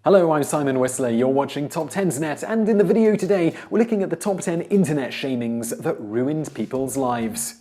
Hello, I'm Simon Whistler, you're watching TopTenzNet, and in the video today, we're looking at the top 10 internet shamings that ruined people's lives.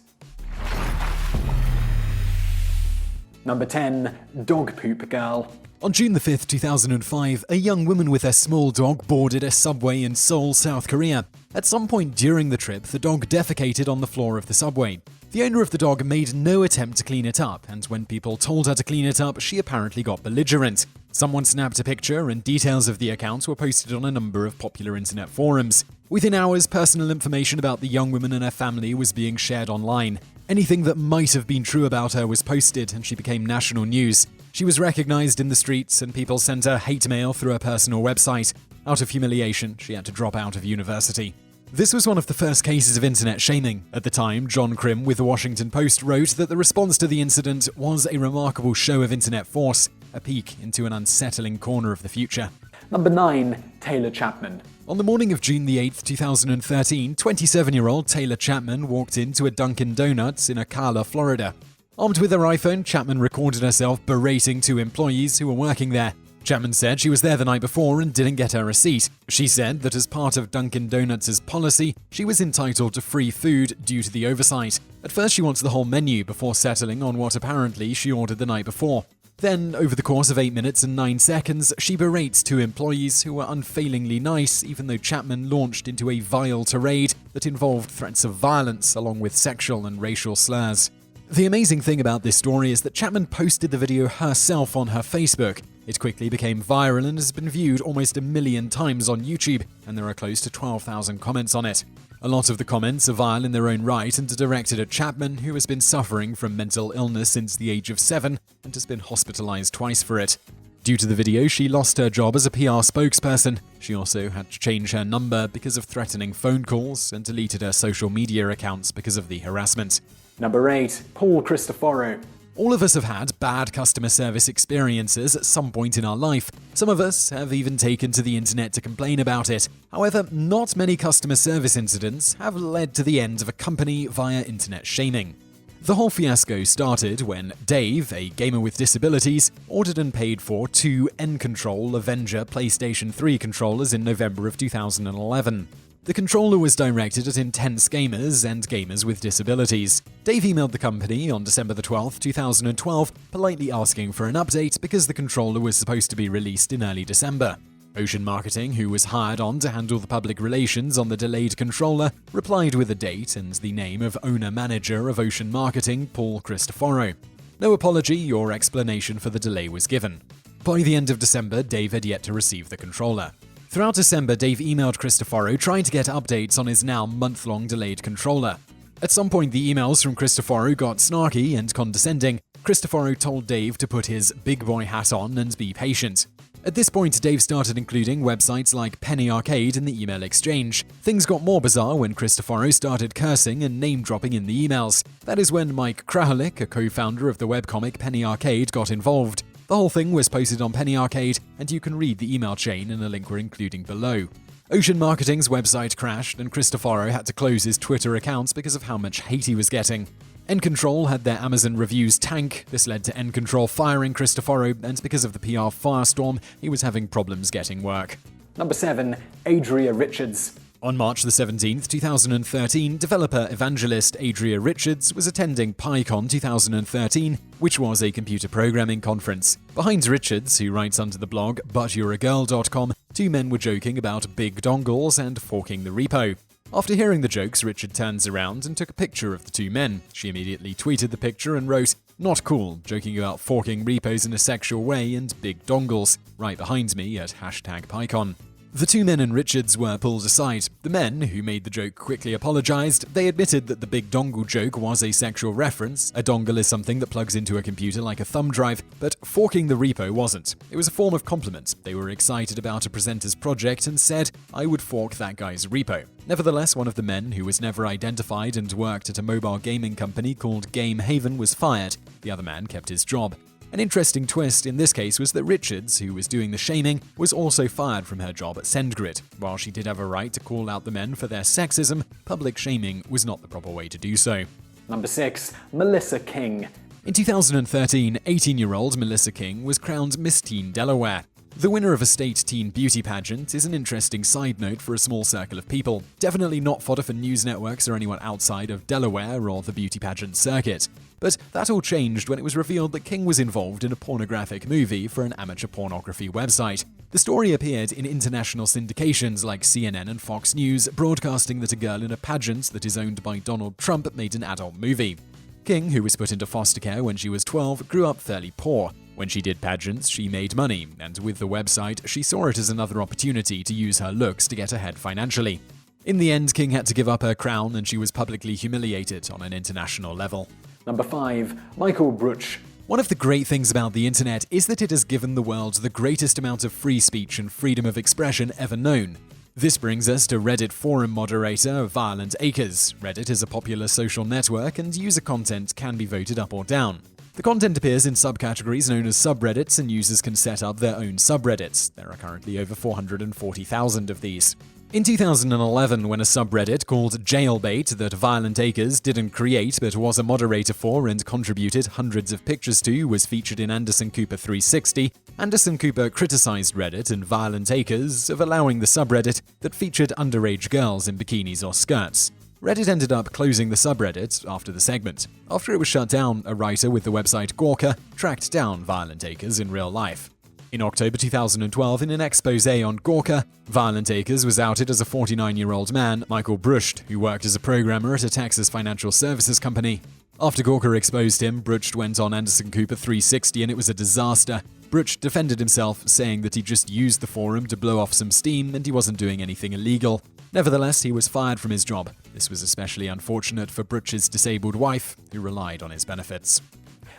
Number 10. Dog Poop Girl. On June 5, 2005, a young woman with her small dog boarded a subway in Seoul, South Korea. At some point during the trip, the dog defecated on the floor of the subway. The owner of the dog made no attempt to clean it up, and when people told her to clean it up, she apparently got belligerent. Someone snapped a picture, and details of the account were posted on a number of popular internet forums. Within hours, personal information about the young woman and her family was being shared online. Anything that might have been true about her was posted, and she became national news. She was recognized in the streets, and people sent her hate mail through her personal website. Out of humiliation, she had to drop out of university. This was one of the first cases of internet shaming. At the time, John Krim with The Washington Post wrote that the response to the incident was a remarkable show of internet force, a peek into an unsettling corner of the future. Number 9. Taylor Chapman. On the morning of June 8, 2013, 27-year-old Taylor Chapman walked into a Dunkin' Donuts in Ocala, Florida. Armed with her iPhone, Chapman recorded herself berating two employees who were working there. Chapman said she was there the night before and didn't get her receipt. She said that as part of Dunkin' Donuts' policy, she was entitled to free food due to the oversight. At first, she wants the whole menu before settling on what apparently she ordered the night before. Then, over the course of 8 minutes and 9 seconds, she berates two employees who were unfailingly nice, even though Chapman launched into a vile tirade that involved threats of violence along with sexual and racial slurs. The amazing thing about this story is that Chapman posted the video herself on her Facebook. It quickly became viral and has been viewed almost 1 million times on YouTube, and there are close to 12,000 comments on it. A lot of the comments are vile in their own right and are directed at Chapman, who has been suffering from mental illness since the age of 7 and has been hospitalized twice for it. Due to the video, she lost her job as a PR spokesperson. She also had to change her number because of threatening phone calls and deleted her social media accounts because of the harassment. Number 8. Paul Christoforo. All of us have had bad customer service experiences at some point in our life. Some of us have even taken to the internet to complain about it. However, not many customer service incidents have led to the end of a company via internet shaming. The whole fiasco started when Dave, a gamer with disabilities, ordered and paid for 2 N-Control Avenger PlayStation 3 controllers in November of 2011. The controller was directed at intense gamers and gamers with disabilities. Dave emailed the company on December 12, 2012, politely asking for an update because the controller was supposed to be released in early December. Ocean Marketing, who was hired on to handle the public relations on the delayed controller, replied with a date and the name of owner-manager of Ocean Marketing, Paul Christoforo. No apology or explanation for the delay was given. By the end of December, Dave had yet to receive the controller. Throughout December, Dave emailed Christoforo trying to get updates on his now month-long delayed controller. At some point, the emails from Christoforo got snarky and condescending. Christoforo told Dave to put his big boy hat on and be patient. At this point, Dave started including websites like Penny Arcade in the email exchange. Things got more bizarre when Christoforo started cursing and name-dropping in the emails. That is when Mike Krahalik, a co-founder of the webcomic Penny Arcade, got involved. The whole thing was posted on Penny Arcade, and you can read the email chain in a link we're including below. Ocean Marketing's website crashed, and Christoforo had to close his Twitter accounts because of how much hate he was getting. N-Control had their Amazon reviews tank. This led to N-Control firing Christoforo, and because of the PR firestorm, he was having problems getting work. Number 7. Adria Richards. On March 17, 2013, developer evangelist Adria Richards was attending PyCon 2013, which was a computer programming conference. Behind Richards, who writes under the blog butyou'reagirl.com, 2 men were joking about big dongles and forking the repo. After hearing the jokes, Richard turns around and took a picture of the 2 men. She immediately tweeted the picture and wrote, "Not cool, joking about forking repos in a sexual way and big dongles," right behind me at #PyCon. The 2 men and Richards were pulled aside. The men, who made the joke, quickly apologized. They admitted that the big dongle joke was a sexual reference. A dongle is something that plugs into a computer like a thumb drive, but forking the repo wasn't. It was a form of compliment. They were excited about a presenter's project and said, "I would fork that guy's repo." Nevertheless, one of the men, who was never identified and worked at a mobile gaming company called Game Haven, was fired. The other man kept his job. An interesting twist in this case was that Richards, who was doing the shaming, was also fired from her job at SendGrid. While she did have a right to call out the men for their sexism, public shaming was not the proper way to do so. Number 6. Melissa King. In 2013, 18-year-old Melissa King was crowned Miss Teen Delaware. The winner of a state teen beauty pageant is an interesting side note for a small circle of people. Definitely not fodder for news networks or anyone outside of Delaware or the beauty pageant circuit. But that all changed when it was revealed that King was involved in a pornographic movie for an amateur pornography website. The story appeared in international syndications like CNN and Fox News, broadcasting that a girl in a pageant that is owned by Donald Trump made an adult movie. King, who was put into foster care when she was 12, grew up fairly poor. When she did pageants, she made money, and with the website, she saw it as another opportunity to use her looks to get ahead financially. In the end, King had to give up her crown, and she was publicly humiliated on an international level. Number 5. Michael Brutsch. One of the great things about the internet is that it has given the world the greatest amount of free speech and freedom of expression ever known. This brings us to Reddit forum moderator Violent Acres. Reddit is a popular social network, and user content can be voted up or down. The content appears in subcategories known as subreddits, and users can set up their own subreddits. There are currently over 440,000 of these. In 2011, when a subreddit called Jailbait that Violent Acres didn't create but was a moderator for and contributed hundreds of pictures to was featured in Anderson Cooper 360, Anderson Cooper criticized Reddit and Violent Acres of allowing the subreddit that featured underage girls in bikinis or skirts. Reddit ended up closing the subreddit after the segment. After it was shut down, a writer with the website Gawker tracked down Violent Acres in real life. In October 2012, in an expose on Gawker, Violent Acres was outed as a 49-year-old man, Michael Brutsch, who worked as a programmer at a Texas financial services company. After Gawker exposed him, Brutsch went on Anderson Cooper 360 and it was a disaster. Brutsch defended himself, saying that he just used the forum to blow off some steam and he wasn't doing anything illegal. Nevertheless, he was fired from his job. This was especially unfortunate for Brutsch's disabled wife, who relied on his benefits.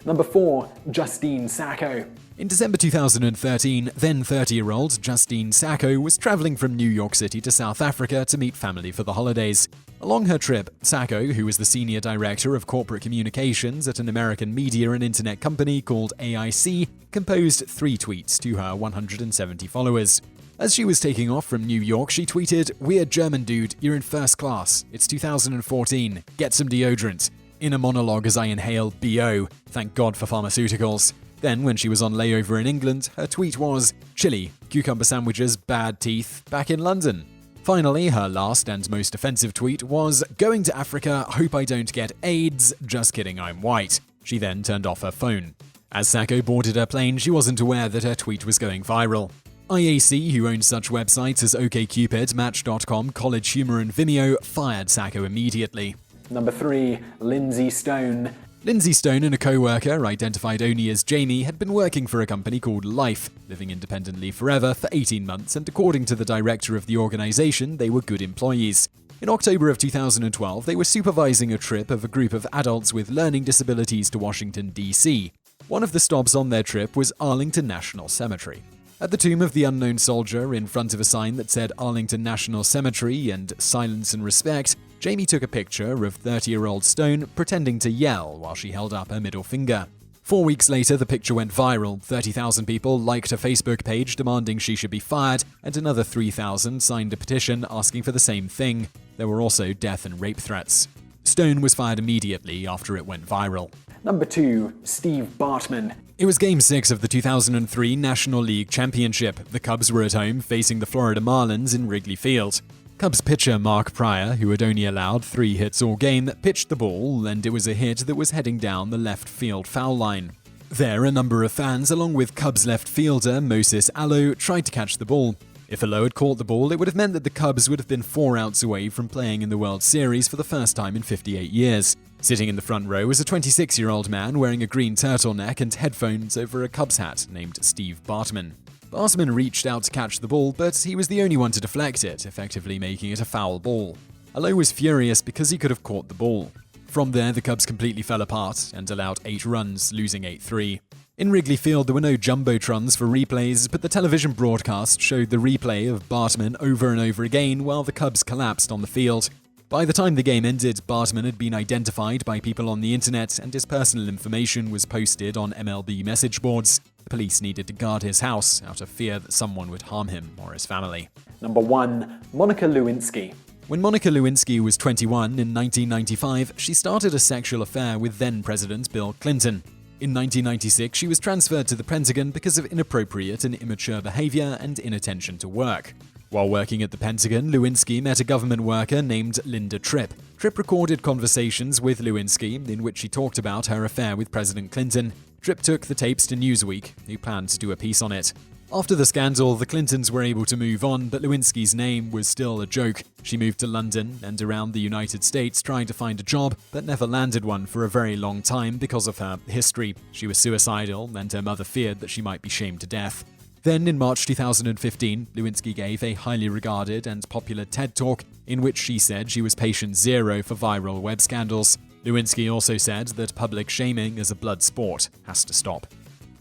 Number 4. Justine Sacco. In December 2013, then 30-year-old Justine Sacco was traveling from New York City to South Africa to meet family for the holidays. Along her trip, Sacco, who was the senior director of corporate communications at an American media and internet company called AIC, composed 3 tweets to her 170 followers. As she was taking off from New York, she tweeted, "Weird German dude, you're in first class. It's 2014. Get some deodorant." In a monologue as I inhale BO, thank God for pharmaceuticals. Then, when she was on layover in England, her tweet was, "Chili, cucumber sandwiches, bad teeth, back in London." Finally, her last and most offensive tweet was, "Going to Africa, hope I don't get AIDS, just kidding, I'm white." She then turned off her phone. As Sacco boarded her plane, she wasn't aware that her tweet was going viral. IAC, who owns such websites as OkCupid, Match.com, College Humor, and Vimeo, fired Sacco immediately. Number 3. Lindsey Stone. Lindsey Stone and a co-worker, identified only as Jamie, had been working for a company called Life, living independently forever for 18 months, and according to the director of the organization, they were good employees. In October of 2012, they were supervising a trip of a group of adults with learning disabilities to Washington, D.C. One of the stops on their trip was Arlington National Cemetery. At the tomb of the unknown soldier, in front of a sign that said Arlington National Cemetery and Silence and Respect, Jamie took a picture of 30-year-old Stone pretending to yell while she held up her middle finger. 4 weeks later, the picture went viral. 30,000 people liked her Facebook page demanding she should be fired, and another 3,000 signed a petition asking for the same thing. There were also death and rape threats. Stone was fired immediately after it went viral. Number 2. Steve Bartman. It was Game 6 of the 2003 National League Championship. The Cubs were at home facing the Florida Marlins in Wrigley Field. Cubs pitcher Mark Pryor, who had only allowed 3 hits all game, pitched the ball, and it was a hit that was heading down the left field foul line. There, a number of fans, along with Cubs left fielder Moses Alou, tried to catch the ball. If Alou had caught the ball, it would have meant that the Cubs would have been 4 outs away from playing in the World Series for the first time in 58 years. Sitting in the front row was a 26-year-old man wearing a green turtleneck and headphones over a Cubs hat named Steve Bartman. Bartman reached out to catch the ball, but he was the only one to deflect it, effectively making it a foul ball. Alou was furious because he could have caught the ball. From there, the Cubs completely fell apart and allowed 8 runs, losing 8-3. In Wrigley Field, there were no jumbotrons for replays, but the television broadcast showed the replay of Bartman over and over again while the Cubs collapsed on the field. By the time the game ended, Bartman had been identified by people on the internet and his personal information was posted on MLB message boards. The police needed to guard his house out of fear that someone would harm him or his family. Number 1. Monica Lewinsky. When Monica Lewinsky was 21 in 1995, she started a sexual affair with then-President Bill Clinton. In 1996, she was transferred to the Pentagon because of inappropriate and immature behavior and inattention to work. While working at the Pentagon, Lewinsky met a government worker named Linda Tripp. Tripp recorded conversations with Lewinsky in which she talked about her affair with President Clinton. Tripp took the tapes to Newsweek, who planned to do a piece on it. After the scandal, the Clintons were able to move on, but Lewinsky's name was still a joke. She moved to London and around the United States trying to find a job, but never landed one for a very long time because of her history. She was suicidal, and her mother feared that she might be shamed to death. Then, in March 2015, Lewinsky gave a highly regarded and popular TED Talk in which she said she was patient zero for viral web scandals. Lewinsky also said that public shaming as a blood sport has to stop.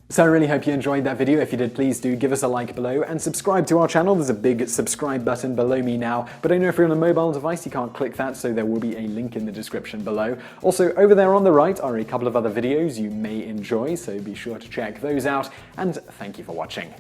So I really hope you enjoyed that video. If you did, please do give us a like below and subscribe to our channel. There's a big subscribe button below me now, but I know if you're on a mobile device you can't click that, so there will be a link in the description below. Also, over there on the right are a couple of other videos you may enjoy, so be sure to check those out, and thank you for watching.